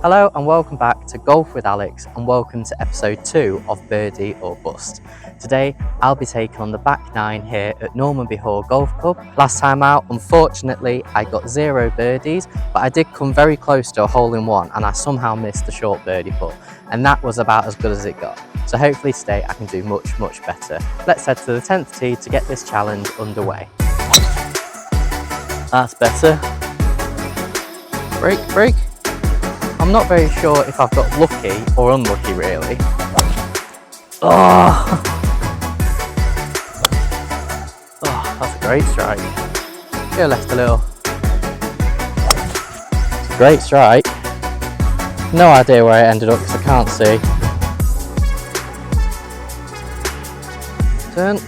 Hello and welcome back to Golf with Alex, and welcome to episode 2 of Birdie or Bust. Today I'll be taking on the back 9 here at Normanby Hall Golf Club. Last time out, unfortunately, I got 0 birdies, but I did come very close to a hole-in-one and I somehow missed the short birdie putt, and that was about as good as it got. So hopefully today I can do much better. Let's head to the 10th tee to get this challenge underway. That's better. Break. I'm not very sure if I've got lucky or unlucky really. Oh, that's a great strike. Go left a little. Great strike. No idea where it ended up because I can't see. Turn.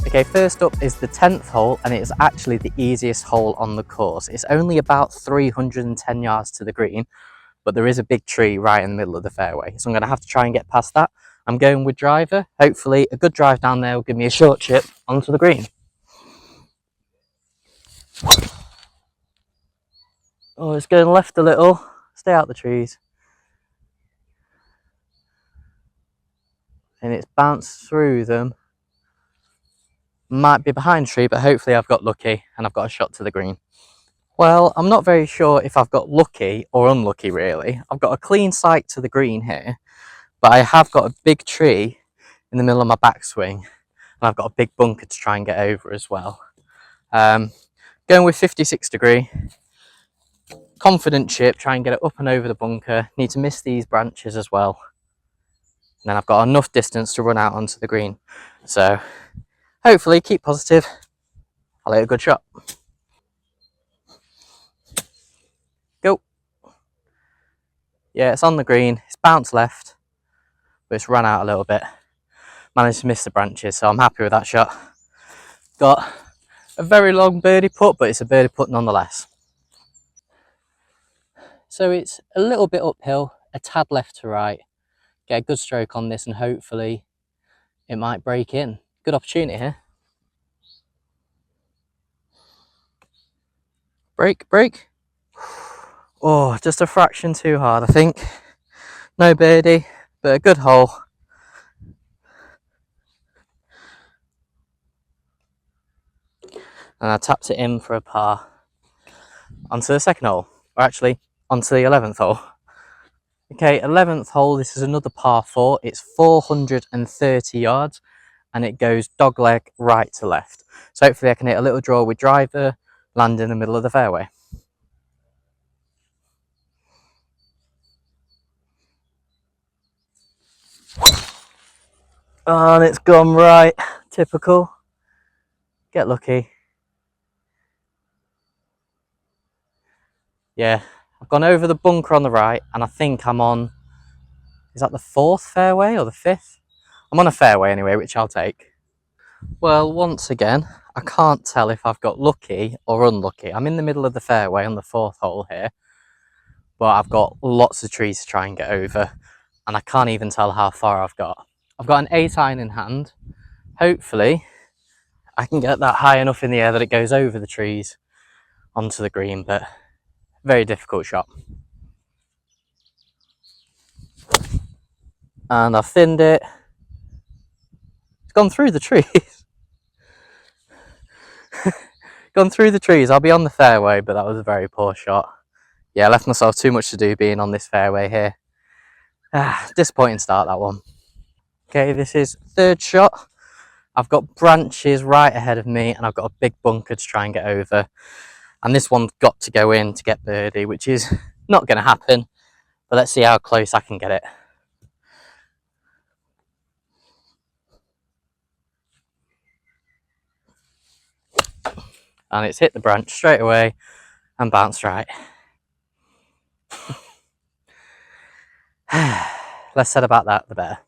Okay, first up is the 10th hole, and it's actually the easiest hole on the course. It's only about 310 yards to the green, but there is a big tree right in the middle of the fairway, so I'm going to have to try and get past that. I'm going with driver. Hopefully a good drive down there will give me a short chip onto the green. Oh, it's going left a little. Stay out the trees. And it's bounced through them. Might be behind tree, but hopefully I've got lucky and I've got a shot to the green. Well, I'm not very sure if I've got lucky or unlucky really. I've got a clean sight to the green here, but I have got a big tree in the middle of my backswing, and I've got a big bunker to try and get over as well. Going with 56 degree, confident chip, try and get it up and over the bunker. Need to miss these branches as well. And then I've got enough distance to run out onto the green. So hopefully keep positive. I'll hit a good shot. Go. Yeah, it's on the green. It's bounced left, but it's run out a little bit. Managed to miss the branches, so I'm happy with that shot. Got a very long birdie putt, but it's a birdie putt nonetheless. So it's a little bit uphill, a tad left to right. Get a good stroke on this and hopefully it might break in. Good opportunity here. Break. Oh, just a fraction too hard, I think. No birdie, but a good hole. And I tapped it in for a par. Onto the second hole, or actually onto the 11th hole. Okay, 11th hole, this is another par 4. It's 430 yards and it goes dogleg right to left. So hopefully I can hit a little draw with driver, land in the middle of the fairway. Oh, and it's gone right. Typical. Get lucky. Yeah, I've gone over the bunker on the right, and I think I'm on, is that the 4th fairway or the 5th? I'm on a fairway anyway, which I'll take. Well, once again, I can't tell if I've got lucky or unlucky. I'm in the middle of the fairway on the 4th hole here, but I've got lots of trees to try and get over, and I can't even tell how far I've got. I've got an 8 iron in hand. Hopefully, I can get that high enough in the air that it goes over the trees onto the green, but very difficult shot. And I've thinned it. It's gone through the trees. Gone through the trees. I'll be on the fairway, but that was a very poor shot. Yeah, I left myself too much to do being on this fairway here. Disappointing start, that one. Okay, this is 3rd shot. I've got branches right ahead of me and I've got a big bunker to try and get over. And this one's got to go in to get birdie, which is not going to happen. But let's see how close I can get it. And it's hit the branch straight away and bounced right. Less said about that, the better.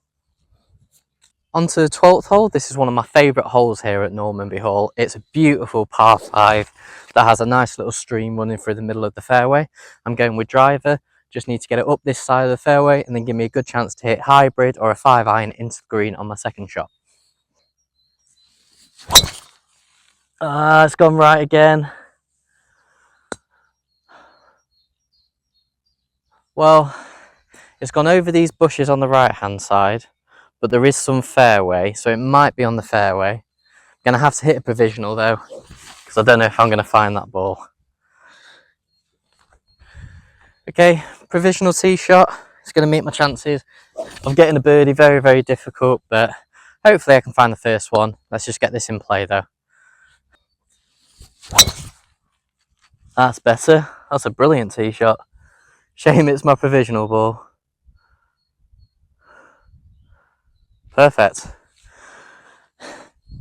On to the 12th hole. This is one of my favourite holes here at Normanby Hall. It's a beautiful par 5 that has a nice little stream running through the middle of the fairway. I'm going with driver. Just need to get it up this side of the fairway and then give me a good chance to hit hybrid or a 5 iron into the green on my second shot. It's gone right again. Well, it's gone over these bushes on the right hand side, but there is some fairway, so it might be on the fairway. Gonna have to hit a provisional though, because I don't know if I'm gonna find that ball. Okay, provisional tee shot. It's gonna meet my chances of getting a birdie very, very difficult, but hopefully I can find the first one. Let's just get this in play though. That's better. That's a brilliant tee shot. Shame it's my provisional ball. Perfect.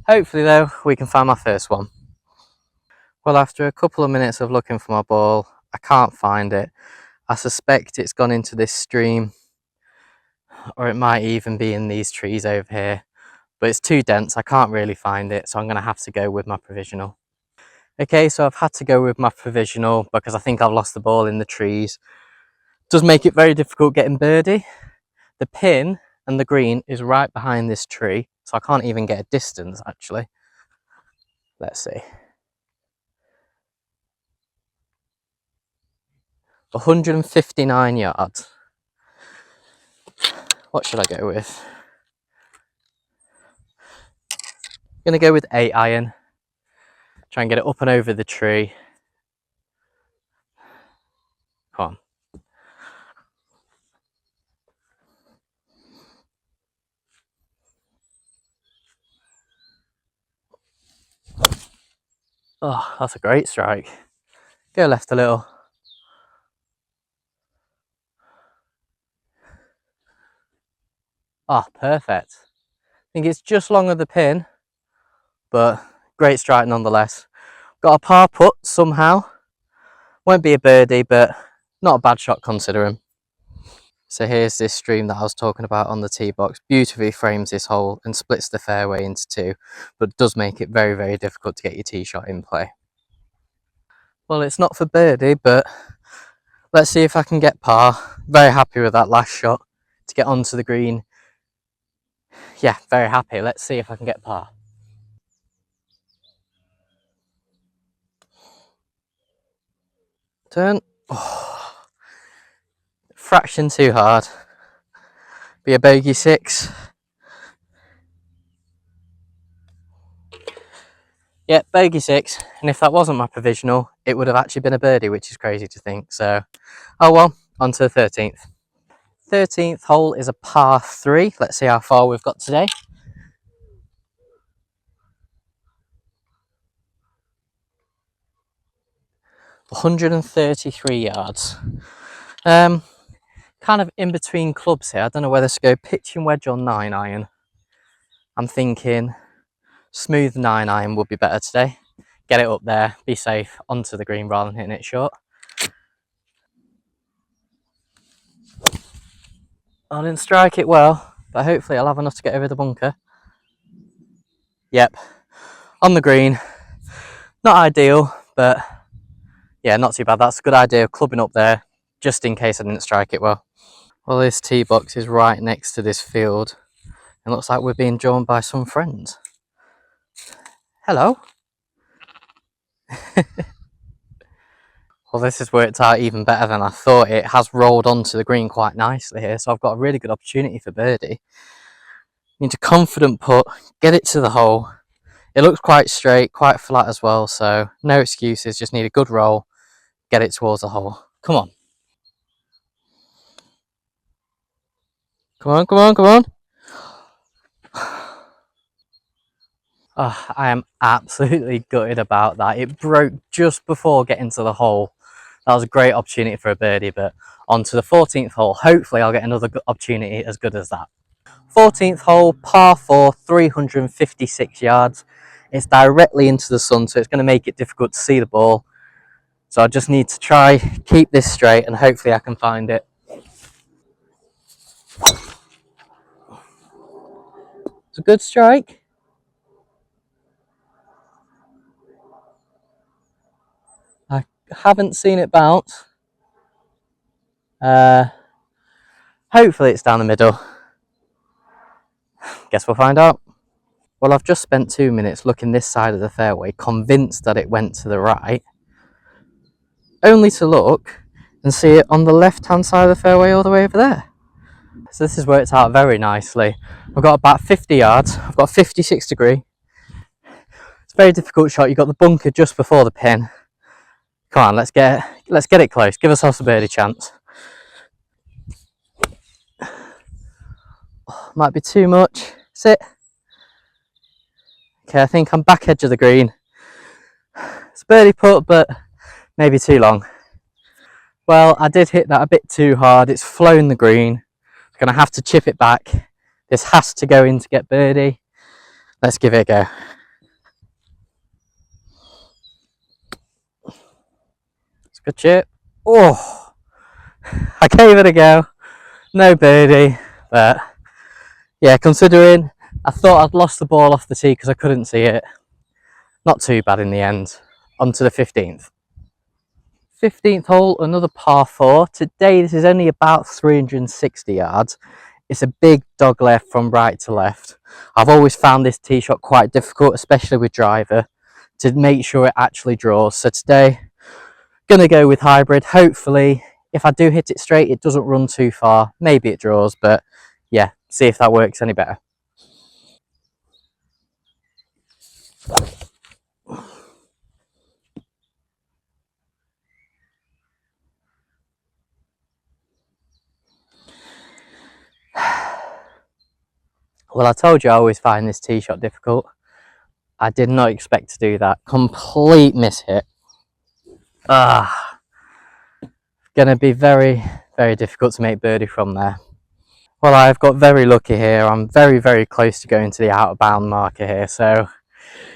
Hopefully though, we can find my first one. Well, after a couple of minutes of looking for my ball, I can't find it. I suspect it's gone into this stream, or it might even be in these trees over here, but it's too dense. I can't really find it, so I'm gonna have to go with my provisional. Okay, so I've had to go with my provisional because I think I've lost the ball in the trees. Does make it very difficult getting birdie. The pin and the green is right behind this tree, so I can't even get a distance actually. Let's see. 159 yards. What should I go with? I'm gonna go with 8 iron. Try and get it up and over the tree. Come on. Oh, that's a great strike. Go left a little. Oh, perfect. I think it's just long of the pin, but great strike nonetheless. Got a par putt somehow. Won't be a birdie, but not a bad shot considering. So here's this stream that I was talking about on the tee box. Beautifully frames this hole and splits the fairway into two, but does make it very, very difficult to get your tee shot in play. Well, it's not for birdie, but let's see if I can get par. Very happy with that last shot to get onto the green. Yeah, very happy. Let's see if I can get par. Turn. Oh, fraction too hard. Be a bogey 6. Yeah, bogey 6. And if that wasn't my provisional, it would have actually been a birdie, which is crazy to think. So, oh well, on to the 13th. 13th hole is a par 3. Let's see how far we've got today. $133 yards. Kind of in between clubs here. I don't know whether to go pitching wedge or 9 iron. I'm thinking smooth 9 iron would be better today. Get it up there, be safe, onto the green rather than hitting it short. I didn't strike it well, but hopefully I'll have enough to get over the bunker. Yep, on the green. Not ideal, but yeah, not too bad. That's a good idea of clubbing up there, just in case I didn't strike it well. Well, this tee box is right next to this field. It looks like we're being joined by some friends. Hello. Well, this has worked out even better than I thought. It has rolled onto the green quite nicely here, so I've got a really good opportunity for birdie. Need a confident putt, get it to the hole. It looks quite straight, quite flat as well, so no excuses, just need a good roll, get it towards the hole. Come on. Come on, come on, come on. Oh, I am absolutely gutted about that. It broke just before getting to the hole. That was a great opportunity for a birdie, but on to the 14th hole. Hopefully I'll get another good opportunity as good as that. 14th hole, par 4, 356 yards. It's directly into the sun, so it's going to make it difficult to see the ball. So I just need to try, keep this straight, and hopefully I can find it. It's a good strike. I haven't seen it bounce. Hopefully it's down the middle. Guess we'll find out. Well, I've just spent 2 minutes looking this side of the fairway, convinced that it went to the right, only to look and see it on the left hand side of the fairway all the way over there. So this has worked out very nicely. I've got about 50 yards, I've got a 56 degree. It's a very difficult shot. You've got the bunker just before the pin. Come on, let's get it close. Give ourselves a birdie chance. Oh, might be too much. Sit. Okay, I think I'm back edge of the green. It's a birdie putt, but maybe too long. Well, I did hit that a bit too hard. It's flown the green. I'm gonna have to chip it back. This has to go in to get birdie. Let's give it a go. It's a good chip. Oh, I gave it a go. No birdie, but yeah, considering I thought I'd lost the ball off the tee because I couldn't see it. Not too bad in the end. On to the 15th. 15th hole, another par 4. Today this is only about 360 yards. It's a big dog left from right to left. I've always found this tee shot quite difficult, especially with driver, to make sure it actually draws. So today, gonna go with hybrid. Hopefully, if I do hit it straight, it doesn't run too far. Maybe it draws, but yeah, see if that works any better. Well, I told you I always find this tee shot difficult. I did not expect to do that. Complete miss hit. Gonna be very, very difficult to make birdie from there. Well, I've got very lucky here. I'm very, very close to going to the out of bound marker here. So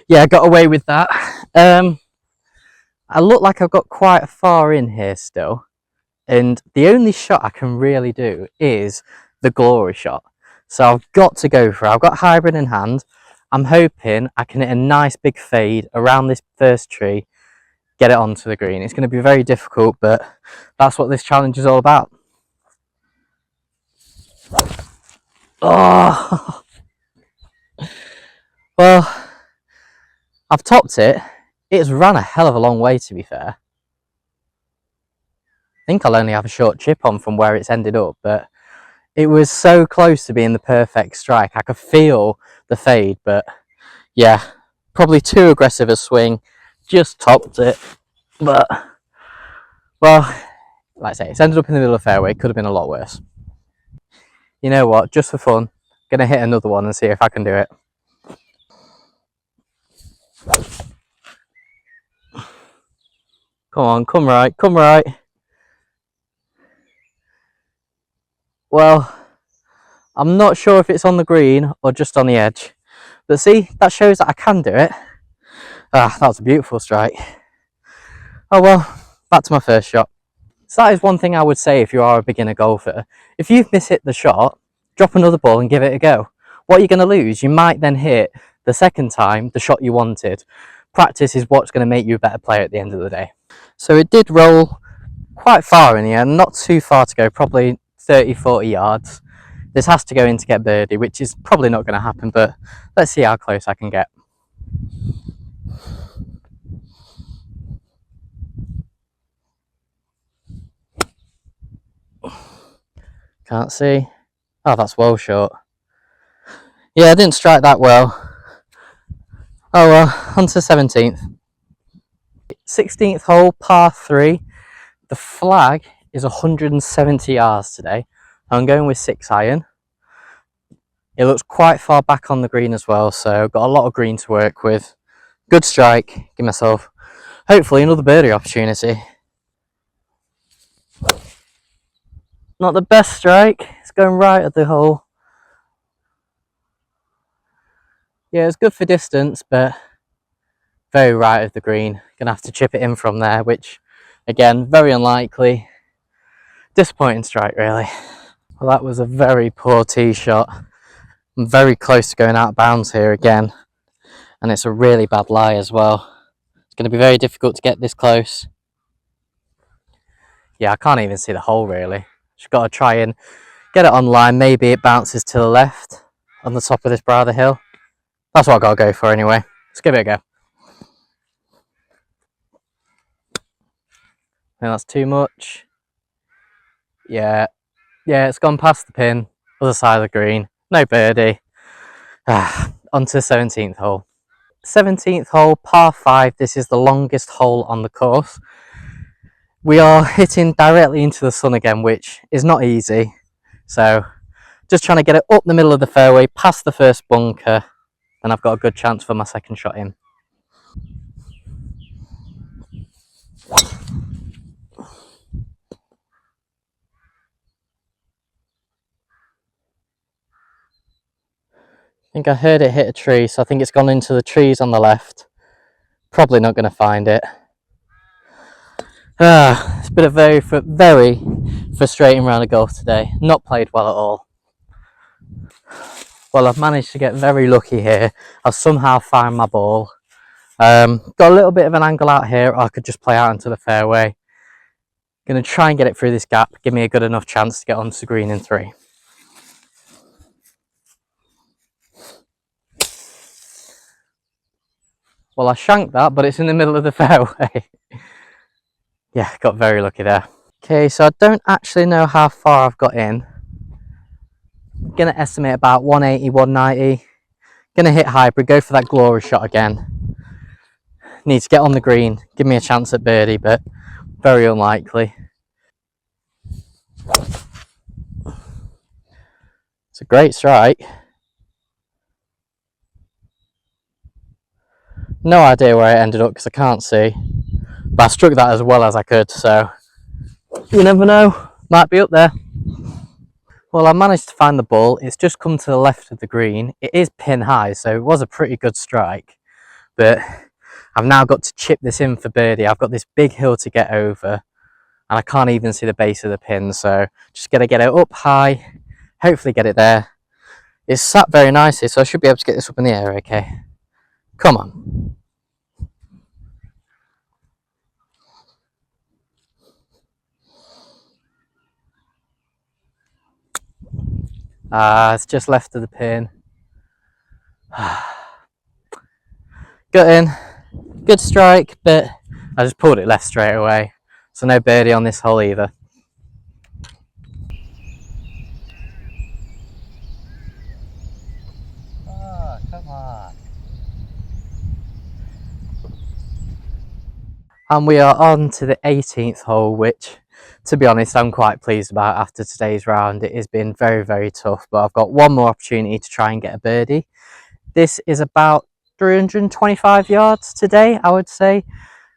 yeah, I got away with that. I look like I've got quite far in here still. And the only shot I can really do is the glory shot. So I've got to go for it. I've got hybrid in hand. I'm hoping I can hit a nice big fade around this first tree, get it onto the green. It's going to be very difficult, but that's what this challenge is all about. Oh, well, I've topped it. It's run a hell of a long way, to be fair. I think I'll only have a short chip on from where it's ended up, but it was so close to being the perfect strike. I could feel the fade, but yeah, probably too aggressive a swing. Just topped it, but well, like I say, it's ended up in the middle of the fairway. Could have been a lot worse. You know what? Just for fun, gonna hit another one and see if I can do it. Come on, come right, come right. Well, I'm not sure if it's on the green or just on the edge, but see, that shows that I can do it. Ah, that was a beautiful strike. Oh well, back to my first shot. So that is one thing I would say if you are a beginner golfer. If you've mishit the shot, drop another ball and give it a go. What you're going to lose, you might then hit the second time the shot you wanted. Practice is what's going to make you a better player at the end of the day. So it did roll quite far in the end, not too far to go, probably 30-40 yards. This has to go in to get birdie, which is probably not going to happen, but let's see how close I can get. Can't see. Oh, that's well short. Yeah, I didn't strike that well. Oh well, on to 17th. 16th hole, par 3. The flag is 170 yards today. I'm going with 6 iron. It looks quite far back on the green as well, so got a lot of green to work with. Good strike. Give myself, hopefully, another birdie opportunity. Not the best strike. It's going right at the hole. Yeah, it's good for distance, but very right of the green. Gonna have to chip it in from there, which, again, very unlikely. Disappointing strike, really. Well, that was a very poor tee shot. I'm very close to going out of bounds here again, and it's a really bad lie as well. It's going to be very difficult to get this close. Yeah, I can't even see the hole, really. Just got to try and get it on line. Maybe it bounces to the left on the top of this brow of the hill. That's what I've got to go for anyway. Let's give it a go. I think that's too much. Yeah, it's gone past the pin, other side of the green, no birdie. On to the 17th hole. 17th hole, par 5. This is the longest hole on the course. We are hitting directly into the sun again, which is not easy. So just trying to get it up the middle of the fairway, past the first bunker, and I've got a good chance for my second shot in. I think I heard it hit a tree, so I think it's gone into the trees on the left. Probably not going to find it. It's been a very frustrating round of golf today. Not played well at all. Well, I've managed to get very lucky here. I've somehow found my ball. Got a little bit of an angle out here, or I could just play out into the fairway. Going to try and get it through this gap, give me a good enough chance to get onto the green in 3. Well, I shanked that, but it's in the middle of the fairway. Yeah, got very lucky there. Okay, so I don't actually know how far I've got in. I'm going to estimate about 180, 190. Going to hit hybrid, go for that glory shot again. Need to get on the green, give me a chance at birdie, but very unlikely. It's a great strike. No idea where it ended up because I can't see. But I struck that as well as I could, so you never know. Might be up there. Well, I managed to find the ball. It's just come to the left of the green. It is pin high, so it was a pretty good strike. But I've now got to chip this in for birdie. I've got this big hill to get over, and I can't even see the base of the pin, so just got to get it up high, hopefully get it there. It's sat very nicely, so I should be able to get this up in the air, okay? Come on. It's just left of the pin. Got in. Good strike, but I just pulled it left straight away. So no birdie on this hole either. Oh, come on. And we are on to the 18th hole, which, to be honest, I'm quite pleased about after today's round. It has been very tough, but I've got one more opportunity to try and get a birdie. This is about 325 yards today, I would say.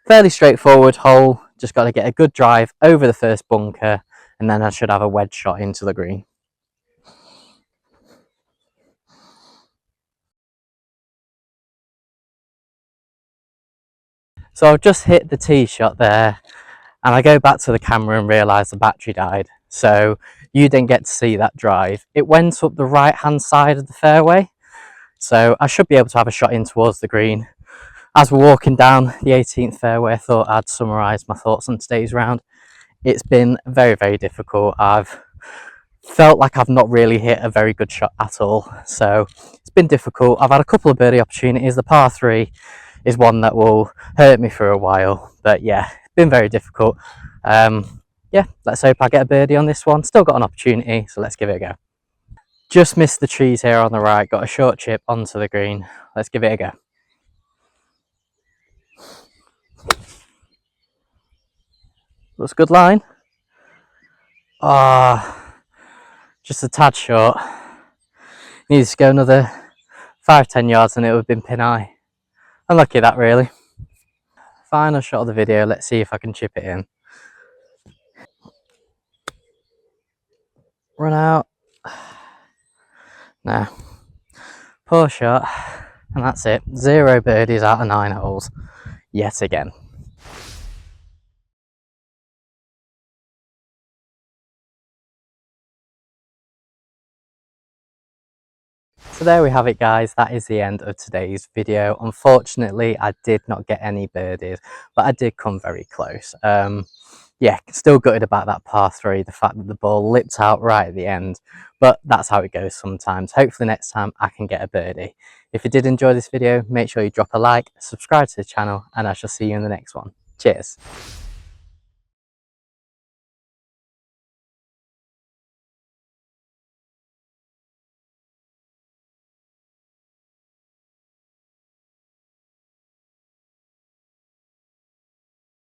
Fairly straightforward hole. Just got to get a good drive over the first bunker, and then I should have a wedge shot into the green. So I've just hit the tee shot there, and I go back to the camera and realise the battery died. So you didn't get to see that drive. It went up the right hand side of the fairway, so I should be able to have a shot in towards the green. As we're walking down the 18th fairway, I thought I'd summarise my thoughts on today's round. It's been very difficult. I've felt like I've not really hit a very good shot at all, so it's been difficult. I've had a couple of birdie opportunities. The par 3 is one that will hurt me for a while, but yeah, it's been very difficult. Yeah, let's hope I get a birdie on this one. Still got an opportunity, so let's give it a go. Just missed the trees here on the right, got a short chip onto the green. Let's give it a go. Looks good line. Just a tad short. Needs to go another 5-10 yards and it would have been pin high. Unlucky that, really. Final shot of the video, let's see if I can chip it in. Run out. No. Poor shot. And that's it. 0 birdies out of 9 holes. Yet again. So there we have it, guys. That is the end of today's video. Unfortunately, I did not get any birdies, but I did come very close. Yeah, still gutted about that par 3, the fact that the ball lipped out right at the end, but that's how it goes sometimes. Hopefully next time I can get a birdie. If you did enjoy this video, make sure you drop a like, subscribe to the channel, and I shall see you in the next one. Cheers.